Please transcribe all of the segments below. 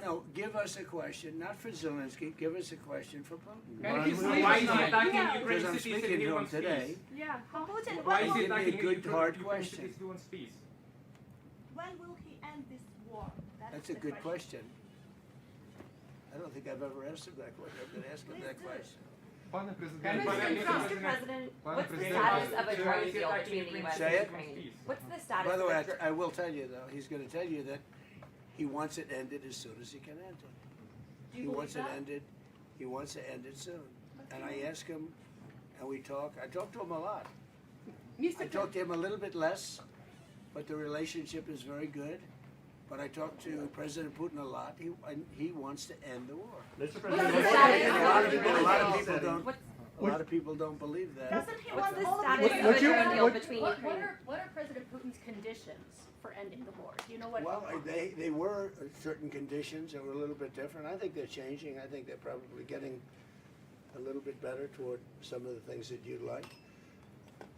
No, give us a question, not for Zelensky, give us a question for Putin. And why is he attacking Ukraine Because I'm cities speaking and he to him wants today. peace? Yeah. Putin, Why is when he will, Give me a attacking good, Ukraine, hard Ukraine question. cities who wants peace? when will he end this war? That's a the good question. I don't think I've ever asked him that question. I'm gonna ask him that question. Пане Can- президенте, Mr. President, Panie what's the Presidente. status of a drug deal between the U.S. Say and it. Ukraine? What's the status By the of way, a drug I will tell you though, he's gonna tell you that he wants it ended as soon as he can end it. Do He you wants it believe that? ended, he wants to end it soon. And I ask him, and we talk, I talk to him a lot. I talk to him a little bit less, but the relationship is very good. But I talk to President Putin a lot. He wants to end the war. Mr. What's President, the status And of a lot a of people, drug don't. deal? A lot of people don't believe that. Doesn't he What's want the all of status the of a you- drug deal what- between Ukraine? What are President Putin's conditions for ending the war? Do you know what? Well, they were certain conditions that were a little bit different. I think they're changing. I think they're probably getting a little bit better toward some of the things that you'd like.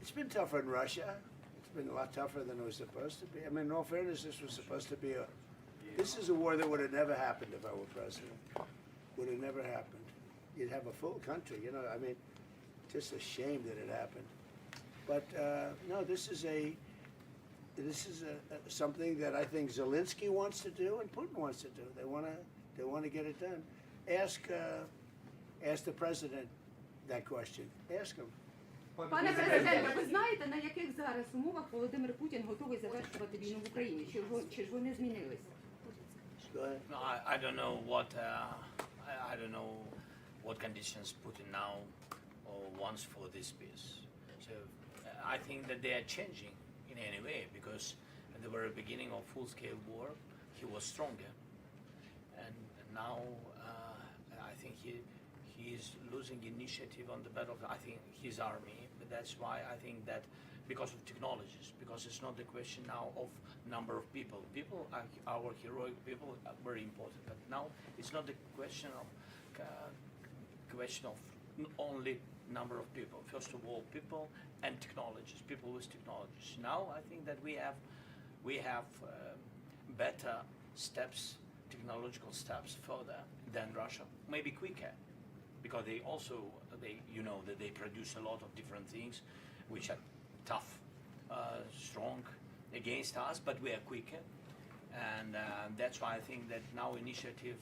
It's been tougher in Russia. It's been a lot tougher than it was supposed to be. I mean, in all fairness, this was supposed to be this is a war that would have never happened if I were president. Would have never happened. You'd have a full country, you know, I mean, just a shame that it happened. But, no, this is something that I think Zelensky wants to do and Putin wants to do. They want to get it done. Ask the president that question. Ask him. Пане президенте, ви знаєте, на яких зараз умовах Володимир Путін готовий завершувати війну в Україні? Чи ж вони змінилися? Go ahead. no, I don't know I don't know what conditions Putin now wants for this peace. So I think that they are changing in any way because at the very beginning of full-scale war, he was stronger, and now I think he is losing initiative on the battlefield. I think his army, but that's why I think that because of technologies, because it's not the question now of number of people. People, our heroic people, are very important. But now it's not the question of only number of people. First of all, people and technologies. People with technologies. Now I think that we have better steps, technological steps further than Russia. Maybe quicker, because you know that they produce a lot of different things, which are tough, strong against us, but we are quicker, and that's why I think that now initiative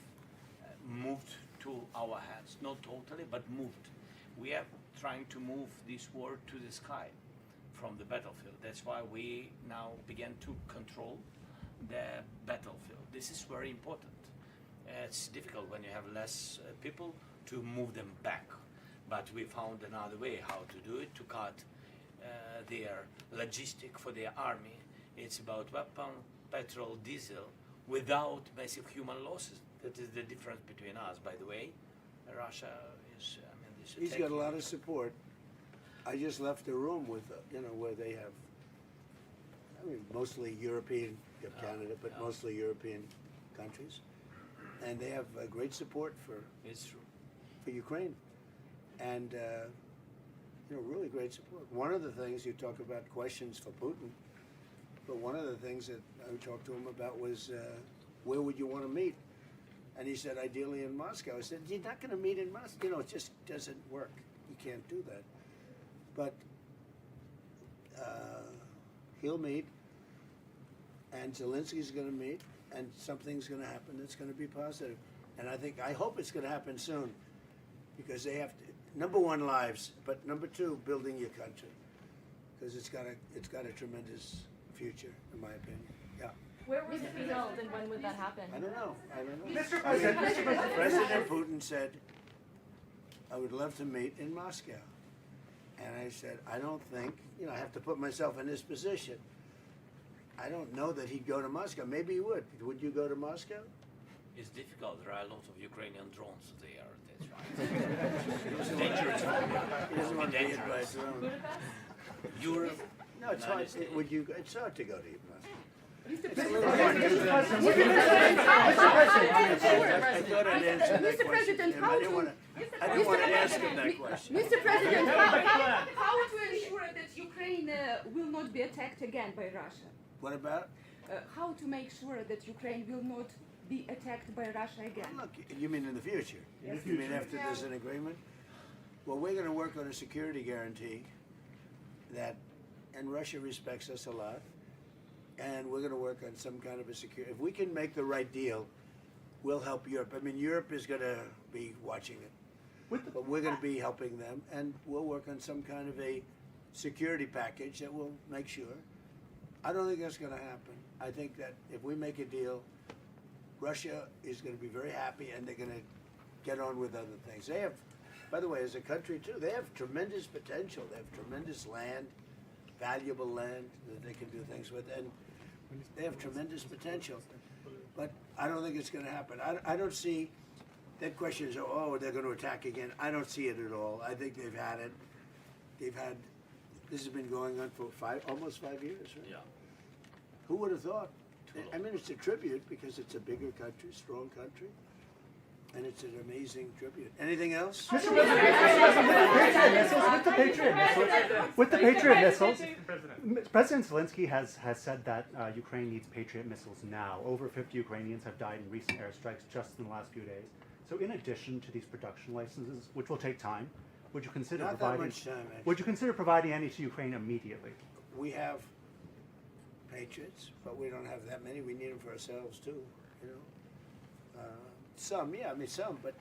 moved to our hands, not totally, but moved. We are trying to move this war to the sky from the battlefield. That's why we now begin to control the battlefield. This is very important. It's difficult when you have less people to move them back, but we found another way how to do it, to cut their logistic for their army. It's about weapon, petrol, diesel, without massive human losses. That is the difference between us, by the way. Russia is, He's got a lot of support. I just left the room with, where they have, mostly European, you have Canada, but mostly European countries. And they have great support for Ukraine. And, really great support. One of the things, you talk about questions for Putin, but one of the things that I talked to him about was, where would you want to meet? And he said, ideally in Moscow. I said, you're not going to meet in Moscow. It just doesn't work. You can't do that. But he'll meet, and Zelensky's going to meet, and something's going to happen that's going to be positive. And I hope it's going to happen soon, because they have to, number one, lives, but number two, building your country, because it's got a tremendous future, in my opinion. Yeah. Where was it held and when would that happen? I don't know. Mr. President, President Putin said, I would love to meet in Moscow. And I said, I don't think, I have to put myself in this position. I don't know that he'd go to Moscow. Maybe he would. Would you go to Moscow? It's difficult. There are a lot of Ukrainian drones there. That's right. It's dangerous. He doesn't want to be hit by a drone. Europe. No, it's hard. It's hard to go to Moscow. Mr. I thought I'd answer that Mr. question. President, Tim. how I didn't want to ask him that question. Mr. President, how to ensure that Ukraine will not be attacked again by Russia? What about? How to make sure that Ukraine will not be attacked by Russia again. Look, you mean in the future? Yes. You mean after there's an agreement? Well, we're gonna work on a security guarantee that, and Russia respects us a lot, and we're gonna work on some kind of a security, if we can make the right deal, we'll help Europe. I mean, Europe is gonna be watching it, but we're gonna be helping them, and we'll work on some kind of a security package that will make sure. I don't think that's gonna happen. I think that if we make a deal, Russia is gonna be very happy, and they're gonna get on with other things. They have, by the way, as a country too, they have tremendous potential. They have tremendous land, valuable land that they can do things with, and they have tremendous potential. But I don't think it's gonna happen. I don't see, that question is, oh, they're gonna attack again. I don't see it at all. I think they've had it. This has been going on for almost 5 years, right? Yeah. Who would have thought? Too long. I mean, it's a tribute because it's a bigger country, strong country, and it's an amazing tribute. Anything else? Mr. President, with the Patriot missiles, President Zelensky has said that Ukraine needs Patriot missiles now. Over 50 Ukrainians have died in recent airstrikes just in the last few days. So in addition to these production licenses, which will take time, would you consider Not that providing much time, actually. would you consider providing any to Ukraine immediately? We have Patriots, but we don't have that many. We need them for ourselves too, you know. Some, yeah, I mean some, but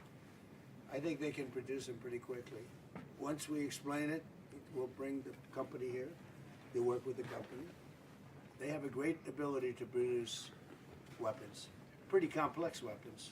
I think they can produce them pretty quickly. Once we explain it, we'll bring the company here. They work with the company. They have a great ability to produce weapons, pretty complex weapons.